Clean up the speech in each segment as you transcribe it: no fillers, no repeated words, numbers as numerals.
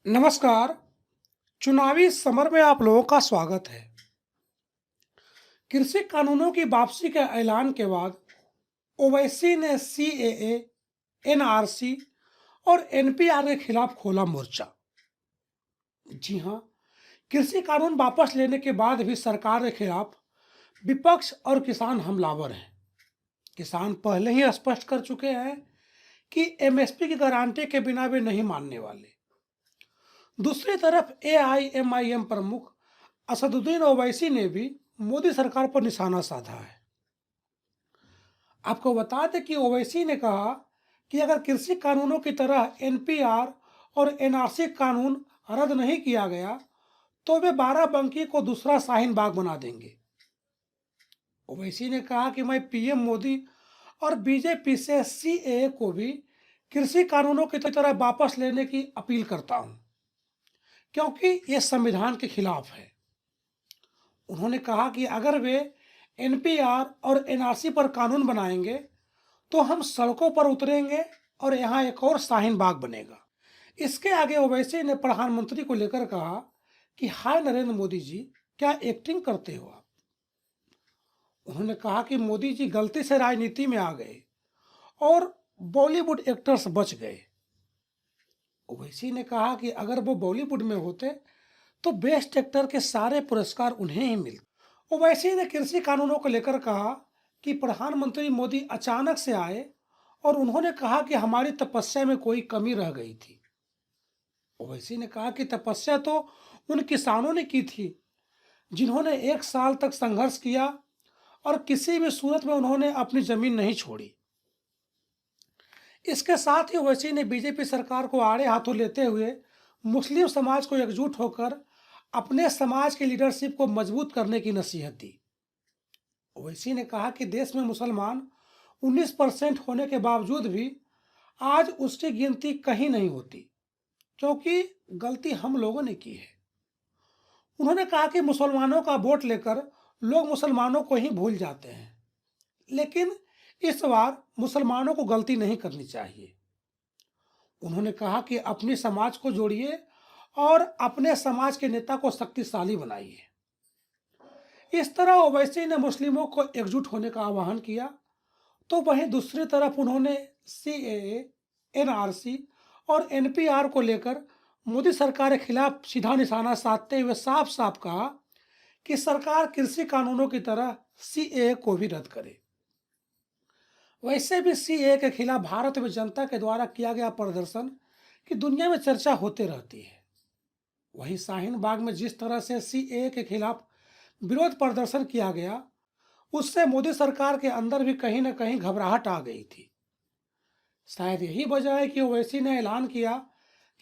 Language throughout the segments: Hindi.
नमस्कार। चुनावी समर में आप लोगों का स्वागत है। कृषि कानूनों की वापसी के ऐलान के बाद ओवैसी ने सीएए, एनआरसी और एनपीआर के खिलाफ खोला मोर्चा। जी हां, कृषि कानून वापस लेने के बाद भी सरकार के खिलाफ विपक्ष और किसान हमलावर हैं। किसान पहले ही स्पष्ट कर चुके हैं कि एमएसपी की गारंटी के बिना वे नहीं मानने वाले। दूसरी तरफ एआईएमआईएम प्रमुख असदुद्दीन ओवैसी ने भी मोदी सरकार पर निशाना साधा है। आपको बता दें कि ओवैसी ने कहा कि अगर कृषि कानूनों की तरह एनपीआर और एनआरसी कानून रद्द नहीं किया गया तो वे बाराबंकी को दूसरा शाहीन बाग बना देंगे। ओवैसी ने कहा कि मैं पीएम मोदी और बीजेपी से सीएए को भी कृषि कानूनों की तरह वापस लेने की अपील करता हूं, क्योंकि ये संविधान के खिलाफ है। उन्होंने कहा कि अगर वे एनपीआर और एनआरसी पर कानून बनाएंगे तो हम सड़कों पर उतरेंगे और यहाँ एक और शाहीन बाग बनेगा। इसके आगे ओवैसी ने प्रधानमंत्री को लेकर कहा कि हाय नरेंद्र मोदी जी, क्या एक्टिंग करते हो आप। उन्होंने कहा कि मोदी जी गलती से राजनीति में आ गए और बॉलीवुड एक्टर्स बच गए। ओवैसी ने कहा कि अगर वो बॉलीवुड में होते तो बेस्ट एक्टर के सारे पुरस्कार उन्हें ही मिलते। ओवैसी ने कृषि कानूनों को लेकर कहा कि प्रधानमंत्री मोदी अचानक से आए और उन्होंने कहा कि हमारी तपस्या में कोई कमी रह गई थी। ओवैसी ने कहा कि तपस्या तो उन किसानों ने की थी जिन्होंने 1 साल तक संघर्ष किया और किसी भी सूरत में उन्होंने अपनी जमीन नहीं छोड़ी। इसके साथ ही ओवैसी ने बीजेपी सरकार को आड़े हाथों लेते हुए मुस्लिम समाज को एकजुट होकर अपने समाज की लीडरशिप को मजबूत करने की नसीहत दी। ओवैसी ने कहा कि देश में मुसलमान 19% होने के बावजूद भी आज उसकी गिनती कहीं नहीं होती, क्योंकि गलती हम लोगों ने की है। उन्होंने कहा कि मुसलमानों का वोट लेकर लोग मुसलमानों को ही भूल जाते हैं, लेकिन इस बार मुसलमानों को गलती नहीं करनी चाहिए। उन्होंने कहा कि अपने समाज को जोड़िए और अपने समाज के नेता को शक्तिशाली बनाइए। इस तरह ओवैसी ने मुस्लिमों को एकजुट होने का आह्वान किया, तो वहीं दूसरी तरफ उन्होंने सीएए, एनआरसी और एनपीआर को लेकर मोदी सरकार के खिलाफ सीधा निशाना साधते हुए साफ साफ कहा कि सरकार कृषि कानूनों की तरह सीएए को भी रद्द करे। वैसे भी सीएए के खिलाफ भारत में जनता के द्वारा किया गया प्रदर्शन की दुनिया में चर्चा होते रहती है। वहीं शाहीन बाग में जिस तरह से सीएए के खिलाफ विरोध प्रदर्शन किया गया, उससे मोदी सरकार के अंदर भी कहीं ना कहीं घबराहट आ गई थी। शायद यही वजह है कि ओवैसी ने ऐलान किया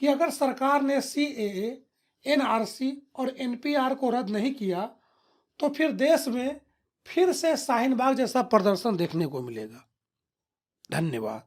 कि अगर सरकार ने सीएए, एनआरसी और एनपीआर को रद्द नहीं किया तो फिर देश में फिर से शाहीन बाग जैसा प्रदर्शन देखने को मिलेगा। धन्यवाद।